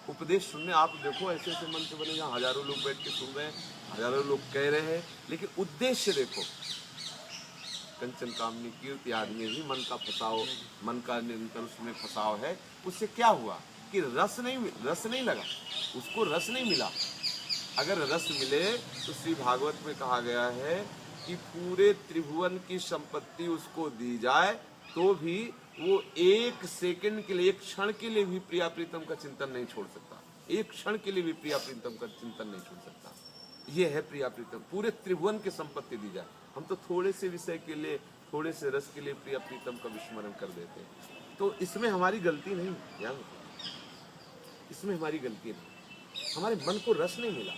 उपदेश सुनने। आप देखो ऐसे ऐसे मंच बने जहाँ हजारों लोग बैठ के सुन रहे हैं, हजारों लोग कह रहे हैं, लेकिन उद्देश्य देखो, कंचन कामनी कीर्ति आदि में भी मन का फसाव, मन का निरंतर उसमें फसाव है। उससे क्या हुआ कि रस नहीं लगा, उसको रस नहीं मिला। अगर रस मिले तो श्री भागवत में कहा गया है कि पूरे त्रिभुवन की संपत्ति उसको दी जाए तो भी वो एक सेकंड के लिए, एक क्षण के लिए भी प्रिया प्रीतम का चिंतन नहीं छोड़ सकता। एक क्षण के लिए भी प्रिया प्रीतम का चिंतन नहीं छोड़ सकता। ये है प्रिया प्रीतम, पूरे त्रिभुवन की संपत्ति दी जाए। हम तो थोड़े से विषय के लिए, थोड़े से रस के लिए प्रिया प्रीतम का विस्मरण कर देते हैं। तो इसमें हमारी गलती नहीं, याद रखो, इसमें हमारी गलती नहीं। हमारे मन को रस नहीं मिला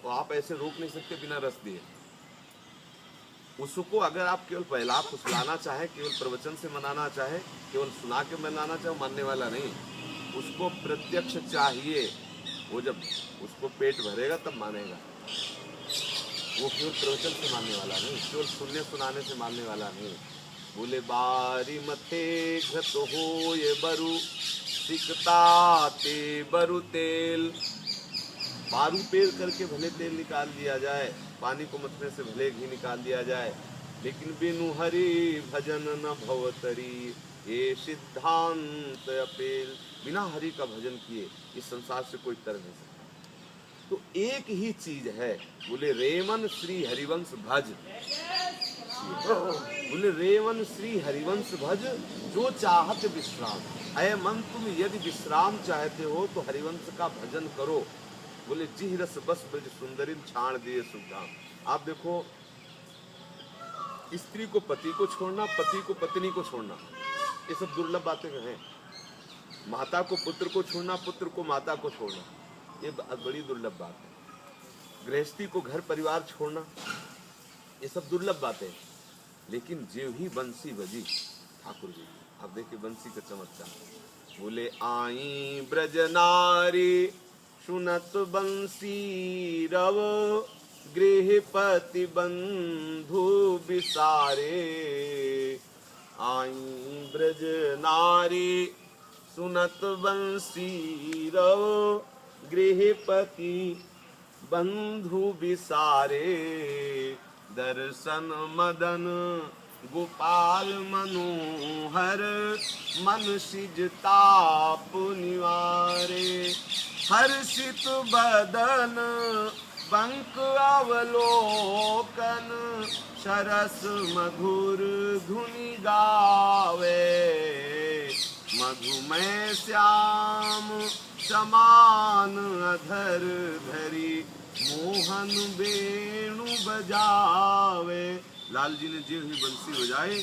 तो आप ऐसे रोक नहीं सकते बिना रस दिए। उसको अगर आप केवल पहला फुसलाना चाहे, केवल प्रवचन से मनाना चाहे, केवल सुना के मनाना चाहे, मानने वाला नहीं। उसको प्रत्यक्ष चाहिए। वो जब उसको पेट भरेगा तब मानेगा। वो केवल प्रवचन से मानने वाला नहीं, केवल सुनने सुनाने से मानने वाला नहीं। बोले बारी मथे घत हो ये बरु सिकता ते बरु तेल। बारू पेड़ करके भले तेल निकाल दिया जाए, पानी को मथने से भले घी निकाल दिया जाए, लेकिन बिनु हरि भजन न भवतरी ये सिद्धांत अपेल। बिना हरि का भजन किए इस संसार से कोई तर नहीं सकता। तो एक ही चीज है, बोले रेमन श्री हरिवंश भज। बोले रेमन श्री हरिवंश भज जो चाहत विश्राम। अय मन तुम यदि विश्राम चाहते हो तो हरिवंश का भजन करो। बोले जिह रस बस ब्रज सुंदरिन छाण दिए सुधाम। आप देखो, स्त्री को पति को छोड़ना, पति को पत्नी को छोड़ना, ये सब दुर्लभ बातें हैं। माता को पुत्र को छोड़ना, पुत्र को माता को छोड़ना, ये बड़ी दुर्लभ बात है। गृहस्थी को घर परिवार छोड़ना, ये सब दुर्लभ बातें। लेकिन जो ही बंसी बजी ठाकुर जी, आप देखिए बंसी का चमत्कार। बोले आई ब्रज नारी सुनत बंसी रव गृहपति बंधु बिसारे। आई ब्रज नारी सुनत बंसी रव गृहपति बंधु बिसारे। दर्शन मदन गोपाल मनोहर मन सिजताप निवारे। हर्षित बदन बंक अवलोकन सरस मधुर धुनि गावे। मधुमय श्याम समान अधर धरी मोहन वेणु बजावे। लाल जी ने जी हुई बंसी बजाए,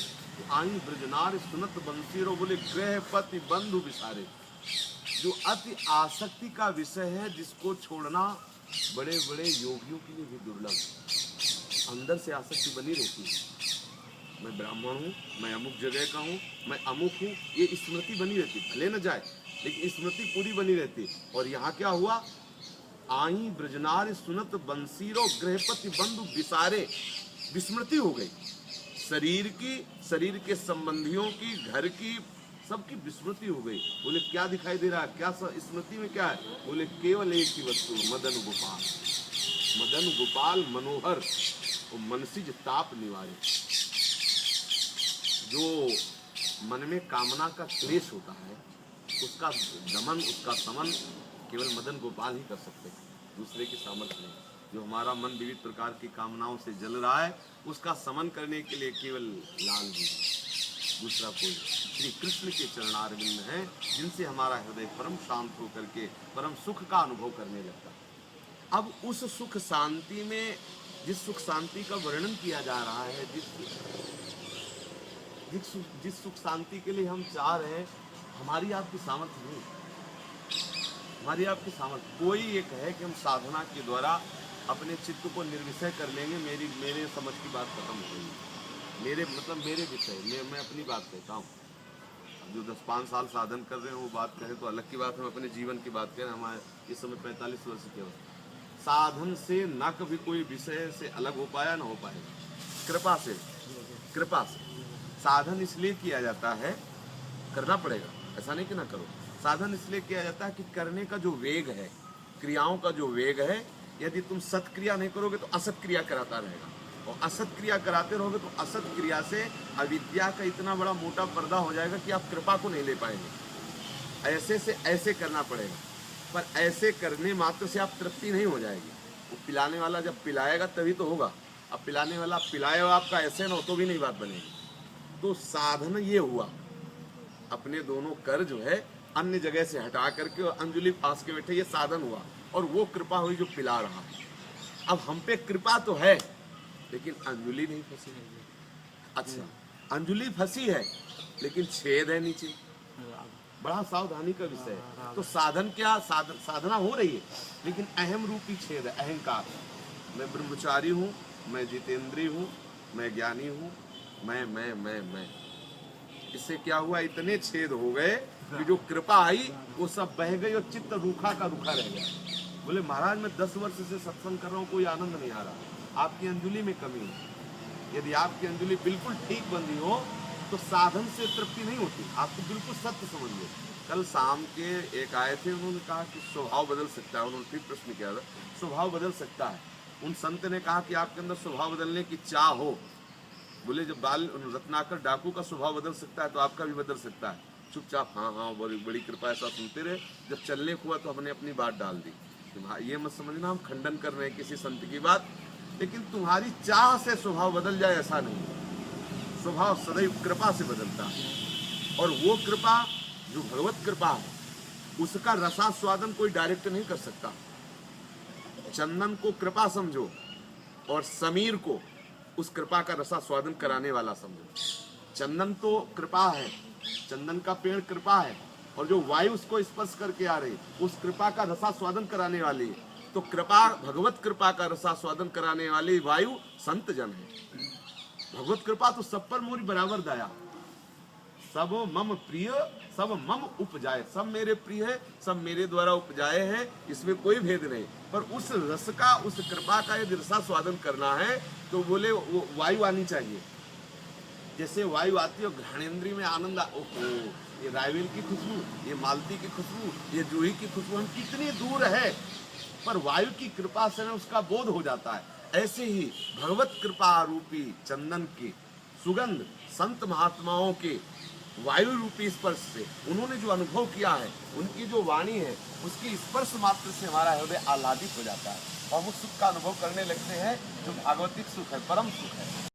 आई ब्रजनार सुनत बंसी रो। बोले गृहपति बंधु बिसारे। जो अति आसक्ति का विषय है, जिसको छोड़ना बड़े बड़े योगियों के लिए भी दुर्लभ। अंदर से आसक्ति बनी रहती है, मैं ब्राह्मण हूँ, मैं अमुक जगह का हूँ, मैं अमुक हूँ, ये स्मृति बनी रहती, भले न जाए लेकिन स्मृति पूरी बनी रहती। और यहाँ क्या हुआ, आई ब्रजनार सुनत बंसीरो गृहपति बंधु बिसारे। विस्मृति हो गई, शरीर की, शरीर के संबंधियों की, घर की, सबकी विस्मृति हो गई। बोले क्या दिखाई दे रहा है, क्या स्मृति में क्या है? बोले केवल एक ही वस्तु, मदन गोपाल। मदन गोपाल मनोहर और मनसिज ताप निवारे। जो मन में कामना का क्लेश होता है, उसका दमन, उसका समन केवल मदन गोपाल ही कर सकते हैं, दूसरे की सामर्थ्य नहीं। जो हमारा मन विविध प्रकार की कामनाओं से जल रहा है, उसका समन करने के लिए केवल लाल जी, दूसरा कोई। श्री कृष्ण के चरणारविंद हैं, जिनसे हमारा हृदय परम शांत होकर के परम सुख का अनुभव करने लगता है। अब उस सुख शांति में, जिस सुख शांति का वर्णन किया जा रहा है, जिस सुख शांति के लिए हम चाह रहे हैं, हमारी आपकी सामर्थ्य नहीं, हमारी आपकी सामर्थ्य। कोई ये कहे कि हम साधना के द्वारा अपने चित्त को निर्विषय कर लेंगे, मेरे समझ की बात खत्म हो गई। मेरे विषय, मैं अपनी बात कहता हूँ। जो 10-5 साल साधन कर रहे हैं वो बात करें तो अलग की बात है, हम अपने जीवन की बात करें। हमारे इस समय 45 वर्ष के होते, साधन से न कभी कोई विषय से अलग हो पाया, ना हो पाएगा। कृपा से साधन इसलिए किया जाता है, करना पड़ेगा, ऐसा नहीं कि ना करो। साधन इसलिए किया जाता है कि करने का जो वेग है, क्रियाओं का जो वेग है, यदि तुम सत्क्रिया नहीं करोगे तो असत क्रिया कराता रहेगा, और असत क्रिया कराते रहोगे तो असत क्रिया से अविद्या का इतना बड़ा मोटा पर्दा हो जाएगा कि आप कृपा को नहीं ले पाएंगे। ऐसे से ऐसे करना पड़ेगा, पर ऐसे करने मात्र से आप तृप्ति नहीं हो जाएगी। वो पिलाने वाला जब पिलाएगा तभी तो होगा। अब पिलाने वाला पिलाएगा आपका ऐसे ना हो तो भी नहीं बात बनेगी। तो साधन ये हुआ, अपने दोनों कर जो है अन्य जगह से हटा करके और अंजलि पास के बैठे, ये साधन हुआ, और वो कृपा हुई जो पिला रहा है। अब हम पे कृपा तो है लेकिन अंजलि नहीं फंसी है। अच्छा, अंजलि फंसी है लेकिन छेद है नीचे, बड़ा सावधानी का विषय है। तो साधन क्या, साधना हो रही है लेकिन अहम रूपी छेद है, अहंकार। मैं ब्रह्मचारी हूँ, मैं जितेंद्री हूँ, मैं ज्ञानी हूँ, मैं। इससे क्या हुआ, इतने छेद हो गए कि जो कृपा आई वो सब बह गई और चित्त रूखा का रूखा रह गया। बोले महाराज मैं 10 वर्ष से सत्संग कर रहा हूँ, कोई आनंद नहीं आ रहा। आपकी अंजलि में कमी है। यदि आपकी अंजलि बिल्कुल ठीक बंधी हो तो साधन से तृप्ति नहीं होती। आपको बिल्कुल सत्य समझ लो। कल शाम के एक आए थे, उन्होंने कहा कि स्वभाव बदल सकता है। उन्होंने फिर प्रश्न किया था, स्वभाव बदल सकता है। उन संत ने कहा कि आपके अंदर स्वभाव बदलने की चाह हो। बोले जब बाल रत्नाकर डाकू का स्वभाव बदल सकता है तो आपका भी बदल सकता है। चुपचाप हाँ हाँ बड़ी बड़ी कृपा, ऐसा सुनते रहे। जब चलने हुआ तो हमने अपनी बात डाल दी। ये मत समझना हम खंडन कर रहे हैं किसी संत की बात, लेकिन तुम्हारी चाह से स्वभाव बदल जाए ऐसा नहीं। स्वभाव सदैव कृपा से बदलता है, और वो कृपा जो भगवत कृपा है उसका रसास्वादन कोई डायरेक्ट नहीं कर सकता। चंदन को कृपा समझो और समीर को उस कृपा का रसास्वादन कराने वाला समझो। चंदन तो कृपा है, चंदन का पेड़ कृपा है, और जो वायु उसको स्पर्श करके आ रही उस कृपा का रसास्वादन कराने वाली है। तो कृपा, भगवत कृपा का रसास्वादन कराने वाली वायु संत जन है। भगवत कृपा तो सब पर मोरी बराबर दया। सब मम प्रिय सब मम उपजाए, सब मेरे प्रिय है, सब मेरे द्वारा उपजाए हैं, इसमें कोई भेद नहीं। पर उस रस का, उस कृपा का यदि रसास्वादन करना है तो बोले वो वायु आनी चाहिए। जैसे वायु आती है और घ्राणेन्द्रिय में आनंद, ओहो ये रायवेल की खुशबू, ये मालती की खुशबू, ये जूही की खुशबू, हम कितनी दूर है पर वायु की कृपा से उसका बोध हो जाता है। ऐसे ही भगवत कृपा रूपी चंदन की सुगंध संत महात्माओं के वायु रूपी स्पर्श से उन्होंने जो अनुभव किया है, उनकी जो वाणी है, उसकी स्पर्श मात्र से हमारा हृदय आह्लादित हो जाता है और वो सुख का अनुभव करने लगते हैं जो भागवतिक सुख है, परम सुख है।